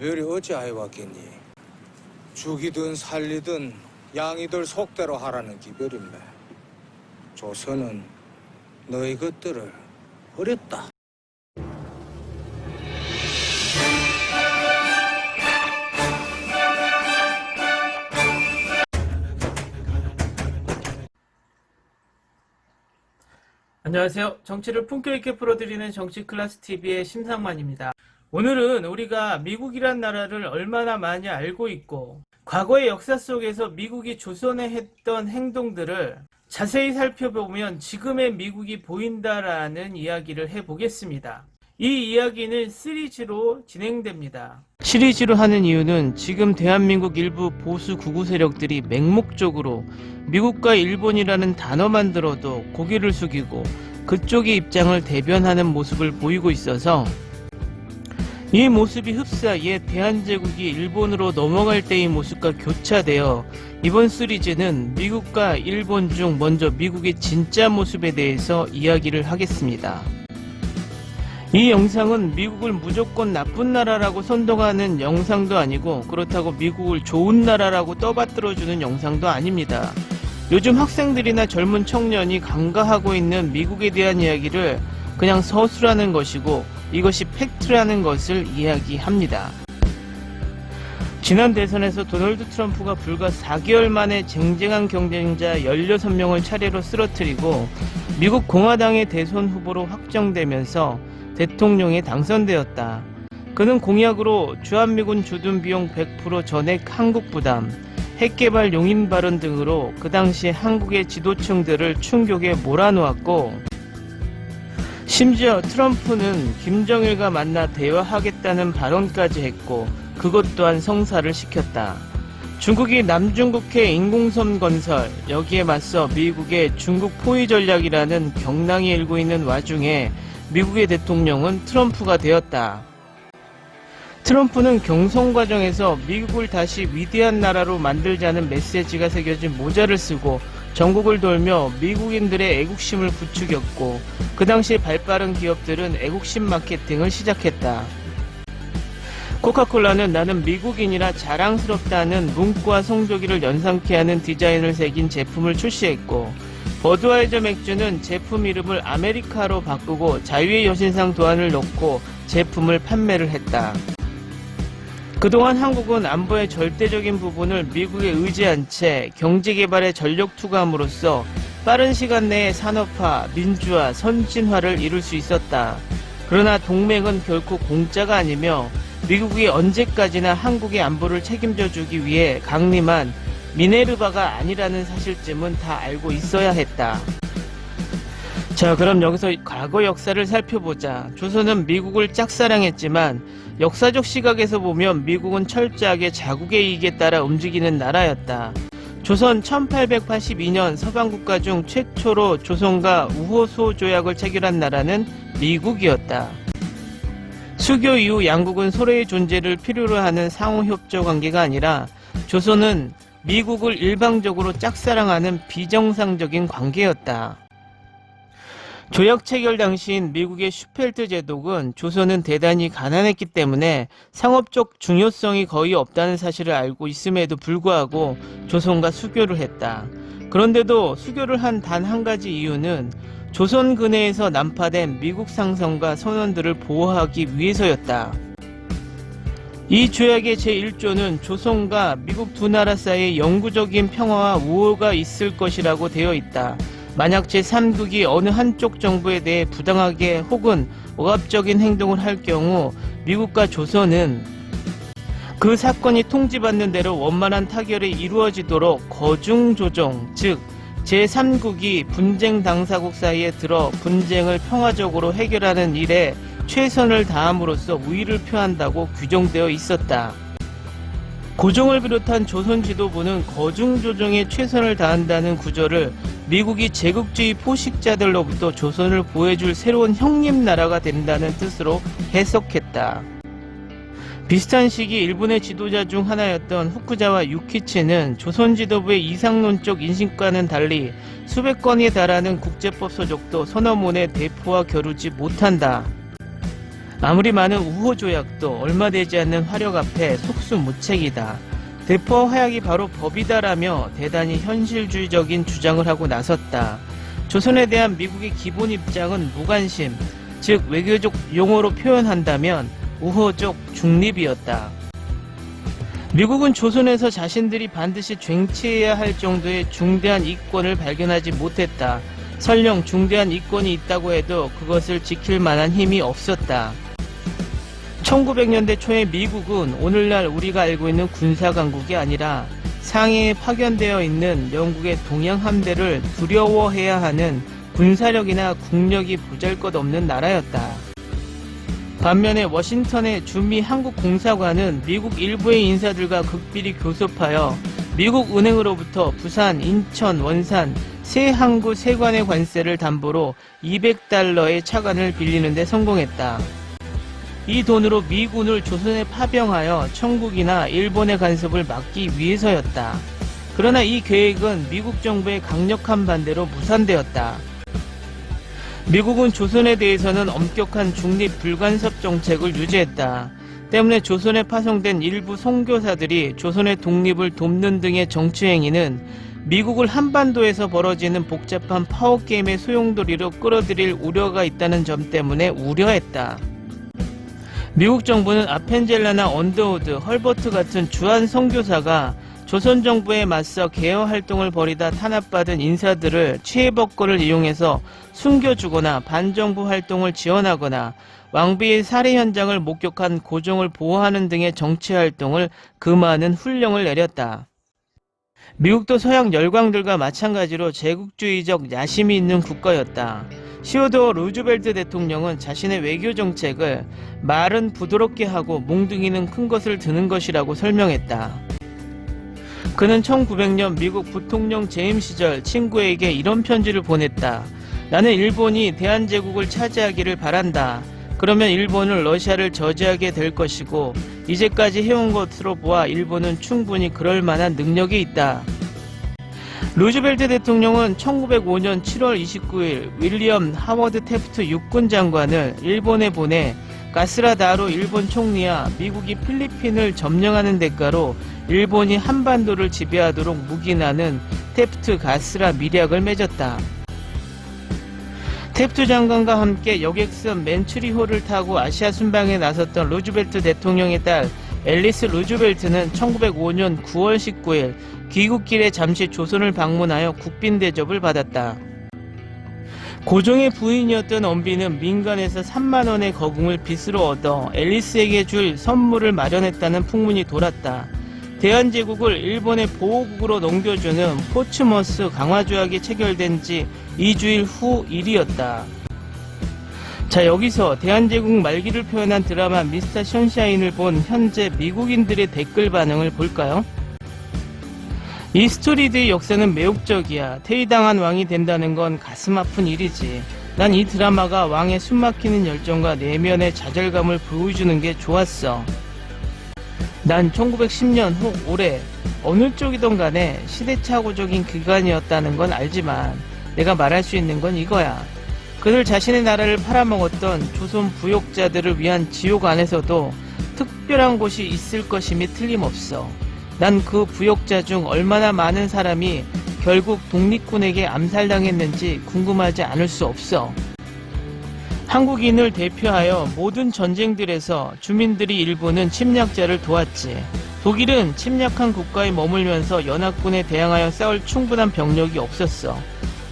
기별이 어찌하여 왔겠니? 죽이든 살리든 양이들 속대로 하라는 기별인데 조선은 너희 것들을 버렸다. 안녕하세요. 정치를 품격 있게 풀어드리는 정치클래스TV의 심상만입니다. 오늘은 우리가 미국이란 나라를 얼마나 많이 알고 있고 과거의 역사 속에서 미국이 조선에 했던 행동들을 자세히 살펴보면 지금의 미국이 보인다라는 이야기를 해보겠습니다. 이 이야기는 시리즈로 진행됩니다. 시리즈로 하는 이유는 지금 대한민국 일부 보수 구구 세력들이 맹목적으로 미국과 일본이라는 단어만 들어도 고개를 숙이고 그쪽의 입장을 대변하는 모습을 보이고 있어서 이 모습이 흡사 옛 대한제국이 일본으로 넘어갈 때의 모습과 교차되어 이번 시리즈는 미국과 일본 중 먼저 미국의 진짜 모습에 대해서 이야기를 하겠습니다. 이 영상은 미국을 무조건 나쁜 나라라고 선동하는 영상도 아니고 그렇다고 미국을 좋은 나라라고 떠받들어주는 영상도 아닙니다. 요즘 학생들이나 젊은 청년이 강가하고 있는 미국에 대한 이야기를 그냥 서술하는 것이고 이것이 팩트라는 것을 이야기합니다. 지난 대선에서 도널드 트럼프가 불과 4개월 만에 쟁쟁한 경쟁자 16명을 차례로 쓰러뜨리고 미국 공화당의 대선 후보로 확정되면서 대통령에 당선되었다. 그는 공약으로 주한미군 주둔 비용 100% 전액 한국 부담, 핵개발 용인 발언 등으로 그 당시 한국의 지도층들을 충격에 몰아놓았고 심지어 트럼프는 김정일과 만나 대화하겠다는 발언까지 했고 그것 또한 성사를 시켰다. 중국이 남중국해 인공섬 건설, 여기에 맞서 미국의 중국 포위 전략이라는 경랑이 일고 있는 와중에 미국의 대통령은 트럼프가 되었다. 트럼프는 경선 과정에서 미국을 다시 위대한 나라로 만들자는 메시지가 새겨진 모자를 쓰고 전국을 돌며 미국인들의 애국심을 부추겼고 그 당시 발빠른 기업들은 애국심 마케팅을 시작했다. 코카콜라는 나는 미국인이라 자랑스럽다는 문구와 성조기를 연상케 하는 디자인을 새긴 제품을 출시했고 버드와이저 맥주는 제품 이름을 아메리카로 바꾸고 자유의 여신상 도안을 넣고 제품을 판매를 했다. 그동안 한국은 안보의 절대적인 부분을 미국에 의지한 채 경제개발에 전력 투구함으로써 빠른 시간 내에 산업화, 민주화, 선진화를 이룰 수 있었다. 그러나 동맹은 결코 공짜가 아니며 미국이 언제까지나 한국의 안보를 책임져 주기 위해 강림한 미네르바가 아니라는 사실쯤은 다 알고 있어야 했다. 자, 그럼 여기서 과거 역사를 살펴보자. 조선은 미국을 짝사랑했지만 역사적 시각에서 보면 미국은 철저하게 자국의 이익에 따라 움직이는 나라였다. 조선 1882년 서방국가 중 최초로 조선과 우호소 조약을 체결한 나라는 미국이었다. 수교 이후 양국은 서로의 존재를 필요로 하는 상호협조 관계가 아니라 조선은 미국을 일방적으로 짝사랑하는 비정상적인 관계였다. 조약 체결 당시인 미국의 슈펠트 제독은 조선은 대단히 가난했기 때문에 상업적 중요성이 거의 없다는 사실을 알고 있음에도 불구하고 조선과 수교를 했다. 그런데도 수교를 한 단 한 가지 이유는 조선 근해에서 난파된 미국 상선과 선원들을 보호하기 위해서였다. 이 조약의 제1조는 조선과 미국 두 나라 사이에 영구적인 평화와 우호가 있을 것이라고 되어 있다. 만약 제3국이 어느 한쪽 정부에 대해 부당하게 혹은 억압적인 행동을 할 경우 미국과 조선은 그 사건이 통지받는 대로 원만한 타결이 이루어지도록 거중조정, 즉 제3국이 분쟁 당사국 사이에 들어 분쟁을 평화적으로 해결하는 일에 최선을 다함으로써 우위를 표한다고 규정되어 있었다. 고종을 비롯한 조선 지도부는 거중조정에 최선을 다한다는 구절을 미국이 제국주의 포식자들로부터 조선을 보호해줄 새로운 형님나라가 된다는 뜻으로 해석했다. 비슷한 시기 일본의 지도자 중 하나였던 후쿠자와 유키치는 조선 지도부의 이상론적 인식과는 달리 수백 건에 달하는 국제법 서적도 서너문에 대포와 겨루지 못한다. 아무리 많은 우호 조약도 얼마 되지 않는 화력 앞에 속수무책이다. 대포와 화약이 바로 법이다라며 대단히 현실주의적인 주장을 하고 나섰다. 조선에 대한 미국의 기본 입장은 무관심, 즉 외교적 용어로 표현한다면 우호적 중립이었다. 미국은 조선에서 자신들이 반드시 쟁취해야 할 정도의 중대한 이권을 발견하지 못했다. 설령 중대한 이권이 있다고 해도 그것을 지킬 만한 힘이 없었다. 1900년대 초에 미국은 오늘날 우리가 알고 있는 군사강국이 아니라 상해에 파견되어 있는 영국의 동양함대를 두려워해야 하는 군사력이나 국력이 보잘것없는 나라였다. 반면에 워싱턴의 주미 한국공사관은 미국 일부의 인사들과 극비리 교섭하여 미국 은행으로부터 부산, 인천, 원산 세 항구 세관의 관세를 담보로 200달러의 차관을 빌리는 데 성공했다. 이 돈으로 미군을 조선에 파병하여 청국이나 일본의 간섭을 막기 위해서였다. 그러나 이 계획은 미국 정부의 강력한 반대로 무산되었다. 미국은 조선에 대해서는 엄격한 중립 불간섭 정책을 유지했다. 때문에 조선에 파송된 일부 선교사들이 조선의 독립을 돕는 등의 정치 행위는 미국을 한반도에서 벌어지는 복잡한 파워게임의 소용돌이로 끌어들일 우려가 있다는 점 때문에 우려했다. 미국 정부는 아펜젤라나 언더우드, 헐버트 같은 주한 선교사가 조선 정부에 맞서 개혁 활동을 벌이다 탄압받은 인사들을 취해법권을 이용해서 숨겨주거나 반정부 활동을 지원하거나 왕비의 살해 현장을 목격한 고종을 보호하는 등의 정치 활동을 금하는 훈령을 내렸다. 미국도 서양 열강들과 마찬가지로 제국주의적 야심이 있는 국가였다. 시어도어 루즈벨트 대통령은 자신의 외교 정책을 말은 부드럽게 하고 몽둥이는 큰 것을 드는 것이라고 설명했다. 그는 1900년 미국 부통령 재임 시절 친구에게 이런 편지를 보냈다. 나는 일본이 대한제국을 차지하기를 바란다. 그러면 일본은 러시아를 저지하게 될 것이고 이제까지 해온 것으로 보아 일본은 충분히 그럴 만한 능력이 있다. 루즈벨트 대통령은 1905년 7월 29일 윌리엄 하워드 태프트 육군 장관을 일본에 보내 가스라다로 일본 총리와 미국이 필리핀을 점령하는 대가로 일본이 한반도를 지배하도록 묵인하는 태프트 가스라 밀약을 맺었다. 태프트 장관과 함께 여객선 맨추리호를 타고 아시아 순방에 나섰던 루즈벨트 대통령의 딸 앨리스 루즈벨트는 1905년 9월 19일 귀국길에 잠시 조선을 방문하여 국빈 대접을 받았다. 고종의 부인이었던 언비는 민간에서 3만원의 거궁을 빚으로 얻어 앨리스에게 줄 선물을 마련했다는 풍문이 돌았다. 대한제국을 일본의 보호국으로 넘겨주는 포츠머스 강화조약이 체결된 지 2주일 후 일이었다. 자, 여기서 대한제국 말기를 표현한 드라마 미스터 션샤인을 본 현재 미국인들의 댓글 반응을 볼까요? 이 스토리드의 역사는 매혹적이야. 퇴위당한 왕이 된다는 건 가슴 아픈 일이지. 난 이 드라마가 왕의 숨막히는 열정과 내면의 좌절감을 보여주는 게 좋았어. 난 1910년 혹 올해 어느 쪽이든 간에 시대착오적인 기간이었다는 건 알지만 내가 말할 수 있는 건 이거야. 그들 자신의 나라를 팔아먹었던 조선 부역자들을 위한 지옥 안에서도 특별한 곳이 있을 것임이 틀림없어. 난 그 부역자 중 얼마나 많은 사람이 결국 독립군에게 암살당했는지 궁금하지 않을 수 없어. 한국인을 대표하여 모든 전쟁들에서 주민들이 일부는 침략자를 도왔지. 독일은 침략한 국가에 머물면서 연합군에 대항하여 싸울 충분한 병력이 없었어.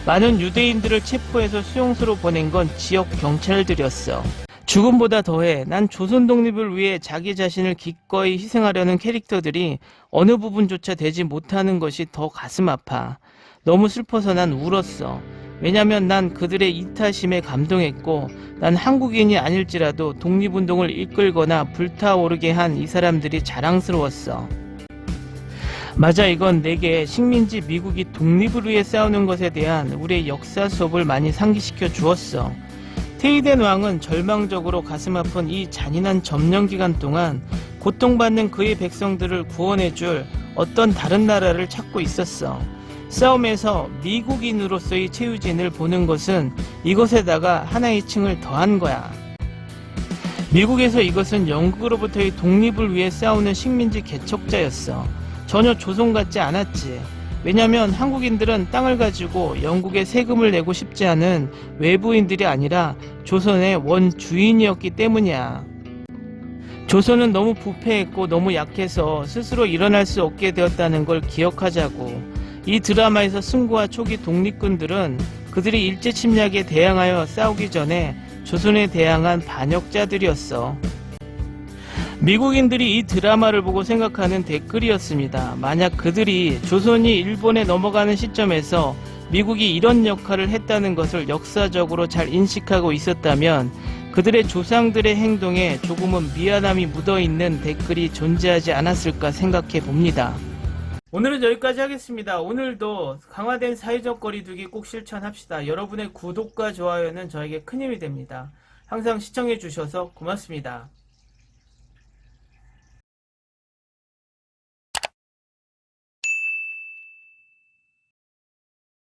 많은 유대인들을 체포해서 수용소로 보낸 건 지역 경찰들이었어. 죽음보다 더해 난 조선 독립을 위해 자기 자신을 기꺼이 희생하려는 캐릭터들이 어느 부분조차 되지 못하는 것이 더 가슴 아파. 너무 슬퍼서 난 울었어. 왜냐면 난 그들의 이타심에 감동했고 난 한국인이 아닐지라도 독립운동을 이끌거나 불타오르게 한 이 사람들이 자랑스러웠어. 맞아, 이건 내게 식민지 미국이 독립을 위해 싸우는 것에 대한 우리의 역사 수업을 많이 상기시켜 주었어. 퇴위된 왕은 절망적으로 가슴 아픈 이 잔인한 점령 기간 동안 고통받는 그의 백성들을 구원해줄 어떤 다른 나라를 찾고 있었어. 싸움에서 미국인으로서의 최유진을 보는 것은 이것에다가 하나의 층을 더한 거야. 미국에서 이것은 영국으로부터의 독립을 위해 싸우는 식민지 개척자였어. 전혀 조선 같지 않았지. 왜냐면 한국인들은 땅을 가지고 영국에 세금을 내고 싶지 않은 외부인들이 아니라 조선의 원주인이었기 때문이야. 조선은 너무 부패했고 너무 약해서 스스로 일어날 수 없게 되었다는 걸 기억하자고. 이 드라마에서 승구와 초기 독립군들은 그들이 일제 침략에 대항하여 싸우기 전에 조선에 대항한 반역자들이었어. 미국인들이 이 드라마를 보고 생각하는 댓글이었습니다. 만약 그들이 조선이 일본에 넘어가는 시점에서 미국이 이런 역할을 했다는 것을 역사적으로 잘 인식하고 있었다면 그들의 조상들의 행동에 조금은 미안함이 묻어있는 댓글이 존재하지 않았을까 생각해 봅니다. 오늘은 여기까지 하겠습니다. 오늘도 강화된 사회적 거리두기 꼭 실천합시다. 여러분의 구독과 좋아요는 저에게 큰 힘이 됩니다. 항상 시청해 주셔서 고맙습니다.